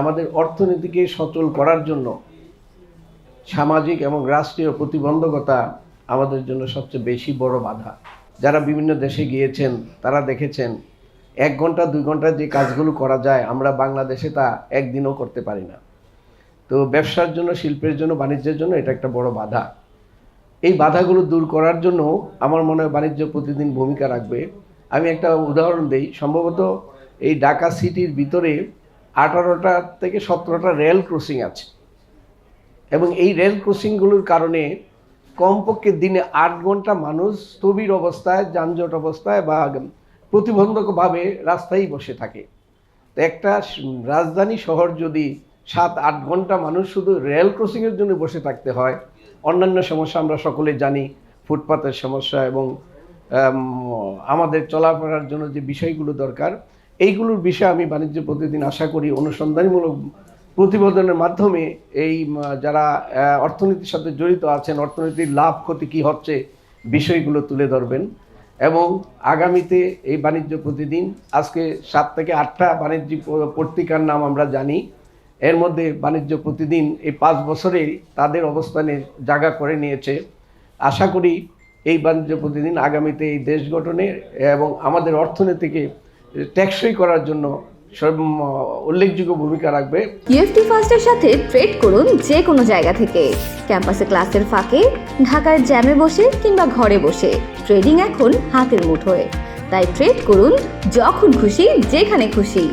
আমাদের অর্থনীতিকে সচল করার জন্য সামাজিক এবং রাষ্ট্রীয় প্রতিবন্ধকতা আমাদের জন্য সবচেয়ে বেশি বড় বাধা। যারা বিভিন্ন দেশে গিয়েছেন তারা দেখেছেন 1 ঘন্টা 2 ঘন্টা যে কাজগুলো করা যায় আমরা বাংলাদেশে তা একদিনও করতে পারি না। তো ব্যবসার জন্য, শিল্পের জন্য, বাণিজ্যের জন্য এটা একটা বড় বাধা। এই বাধাগুলো দূর করার জন্য আমার মনে হয় বাণিজ্য প্রতিদিন ভূমিকা রাখবে। আমি একটা উদাহরণ দেই, সম্ভবত এই ঢাকা সিটির ভিতরে 18টা থেকে 17টা রেল ক্রসিং আছে এবং এই রেল ক্রসিংগুলোর কারণে কমপক্ষে দিনে 8 ঘন্টা মানুষ স্থবির অবস্থায়, যানজট অবস্থায় বা প্রতিবন্ধকভাবে রাস্তায় বসে থাকে। তো একটা রাজধানী শহর যদি 7-8 ঘন্টা মানুষ শুধু রেল ক্রসিংয়ের জন্য বসে থাকতে হয়, অন্যান্য সমস্যা আমরা সকলে জানি, ফুটপাতের সমস্যা এবং আমাদের চলাফেরার জন্য যে বিষয়গুলো দরকার, এইগুলোর বিষয়ে আমি বাণিজ্য প্রতিদিন আশা করি অনুসন্ধানমূলক প্রতিবেদনের মাধ্যমে এই যারা অর্থনীতির সাথে জড়িত আছেন, অর্থনীতির লাভ ক্ষতি কী হচ্ছে বিষয়গুলো তুলে ধরবেন। এবং আগামীতে এই বাণিজ্য প্রতিদিন আজকে 7 থেকে 8টা বাণিজ্যিক পত্রিকার নাম আমরা জানি, এর মধ্যে বাণিজ্য প্রতিদিন এই 5 বছরে তাদের অবস্থানে জায়গা করে নিয়েছে। আশা করি এই বাণিজ্য প্রতিদিন আগামীতে এই দেশ গঠনে এবং আমাদের অর্থনীতিকে টেকসই করার জন্য উল্লেখযোগ্য ভূমিকা রাখবে। ইএফটি ফার্স্টের সাথে ট্রেড করুন যে কোনো জায়গা থেকে, ক্যাম্পাসে ক্লাসের ফাঁকে, ঢাকার জ্যামে বসে কিংবা ঘরে বসে। ট্রেডিং এখন হাতের মুঠোয়, তাই ট্রেড করুন যখন খুশি, যেখানে খুশি।